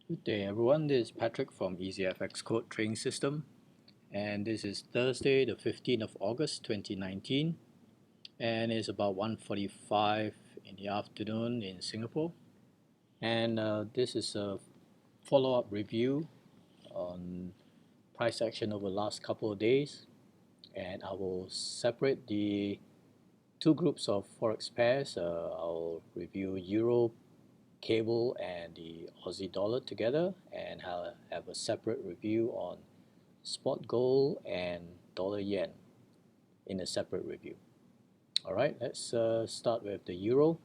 Good day everyone, this is Patrick from EasyFX Code Trading System, and this is Thursday the 15th of August 2019, and it's about 1:45 in the afternoon in Singapore. And this is a follow-up review on price action over the last couple of days, and I will separate the two groups of forex pairs. I'll review Euro, cable and the Aussie dollar together, and I'll have a separate review on spot gold and dollar yen in a separate review. Alright, let's start with the euro.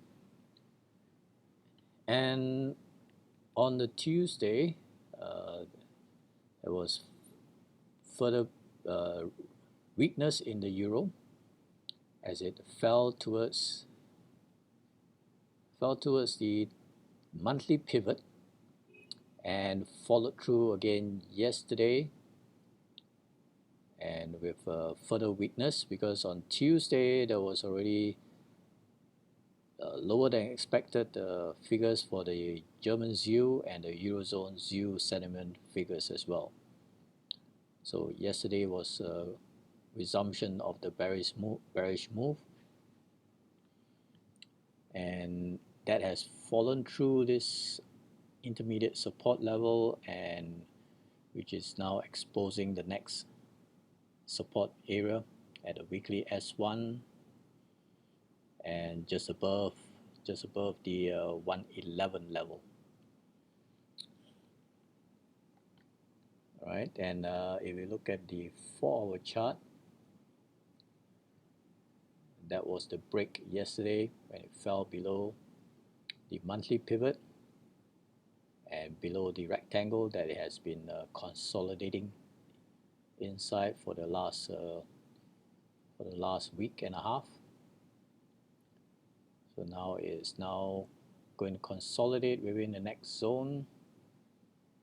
And on the Tuesday, there was further weakness in the euro as it fell towards the monthly pivot and followed through again yesterday, and with further weakness because on Tuesday there was already lower than expected figures for the German ZEW and the Eurozone ZEW sentiment figures as well. So yesterday was a resumption of the bearish move, and that has fallen through this intermediate support level, and which is now exposing the next support area at a weekly S1 and just above the 111 level. Alright, and if we look at the 4-hour chart, that was the break yesterday when it fell below the monthly pivot and below the rectangle that it has been consolidating inside for the last week and a half. So now it's going to consolidate within the next zone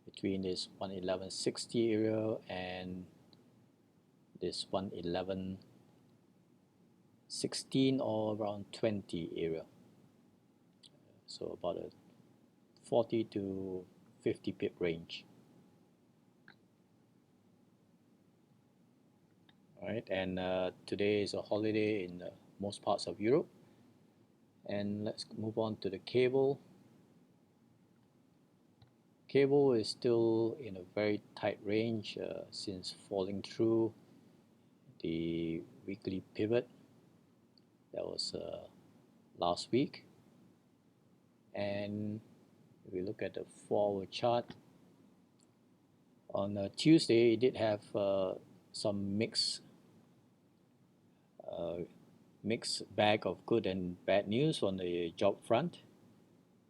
between this 111.60 area and this 111.16 or around 20 area. So about a 40 to 50 pip range. Alright, and today is a holiday in most parts of Europe. And let's move on to the cable. Cable is still in a very tight range since falling through the weekly pivot that was last week. And if we look at the 4-hour chart, on Tuesday it did have some mixed bag of good and bad news on the job front,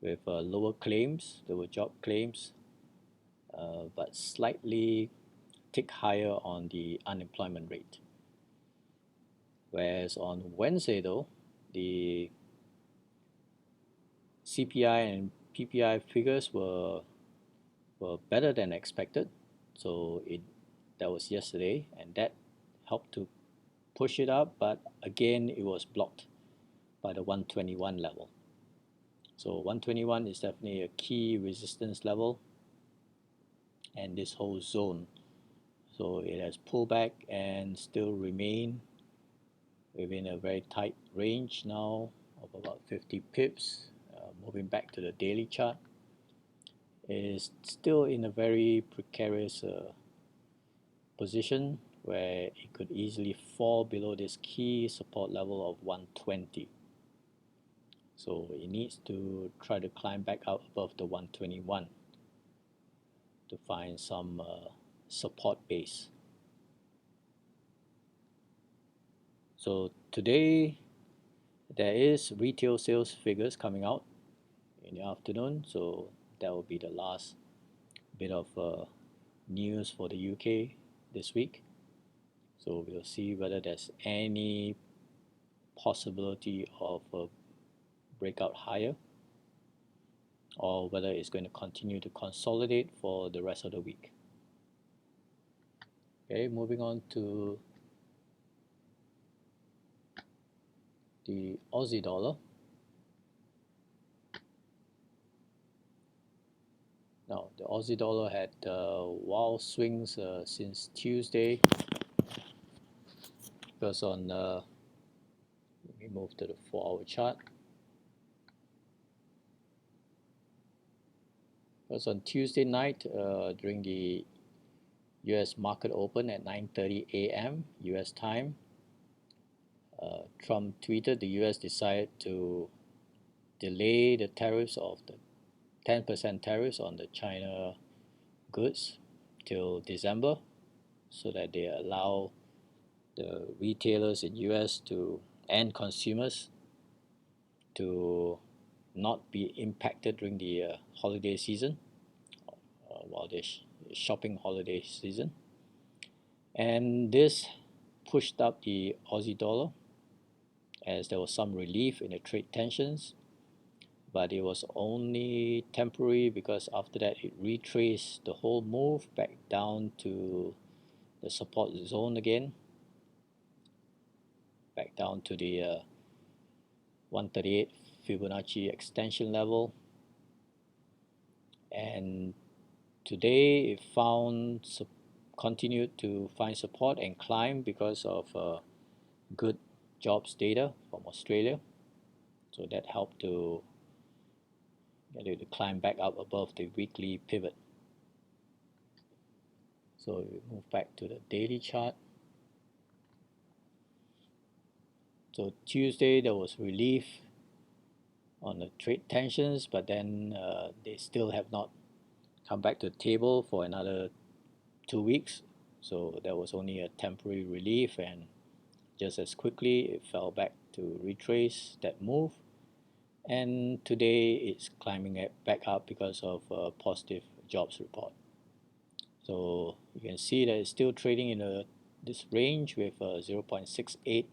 with lower claims. There were job claims, but slightly tick higher on the unemployment rate. Whereas on Wednesday though, the CPI and PPI figures were better than expected. So that was yesterday, and that helped to push it up, but again it was blocked by the 121 level. So 121 is definitely a key resistance level, and this whole zone. So it has pulled back and still remain within a very tight range now of about 50 pips. Moving back to the daily chart, it is still in a very precarious position where it could easily fall below this key support level of 120. So it needs to try to climb back out above the 121 to find some support base. So today there is retail sales figures coming out in the afternoon, so that will be the last bit of news for the UK this week. So we'll see whether there's any possibility of a breakout higher, or whether it's going to continue to consolidate for the rest of the week. Okay, moving on to the Aussie dollar. Now The Aussie dollar had wild swings since Tuesday, because on let me move to the 4-hour chart. Because on Tuesday night, during the US market open at 9:30 a.m. US time, Trump tweeted the US decided to delay the tariffs of the 10% tariffs on the China goods till December, so that they allow the retailers in US to and consumers to not be impacted during the holiday season, while they're shopping holiday season. And this pushed up the Aussie dollar, as there was some relief in the trade tensions, but it was only temporary, because after that it retraced the whole move back down to the support zone again, back down to the 138 Fibonacci extension level. And today it continued to find support and climb because of good jobs data from Australia, so that helped to get it to climb back up above the weekly pivot. So we move back to the daily chart. So Tuesday there was relief on the trade tensions, but then they still have not come back to the table for another 2 weeks. So there was only a temporary relief, and just as quickly it fell back to retrace that move. And today it's climbing back up because of a positive jobs report. So you can see that it's still trading in this range with 0.68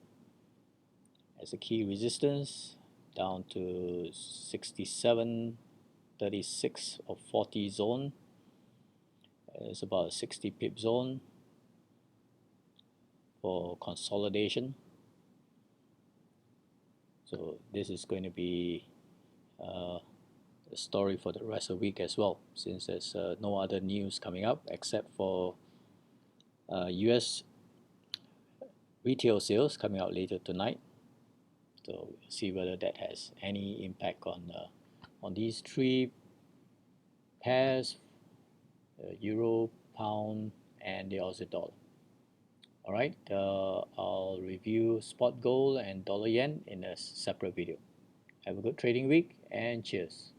as a key resistance, down to 67.36 or 40 zone. It's about a 60 pip zone for consolidation. So this is going to be a story for the rest of the week as well, since there's no other news coming up except for US retail sales coming out later tonight. So we'll see whether that has any impact on these three pairs: Euro, Pound, and the Aussie dollar. Alright, I'll review spot gold and dollar yen in a separate video. Have a good trading week, and cheers.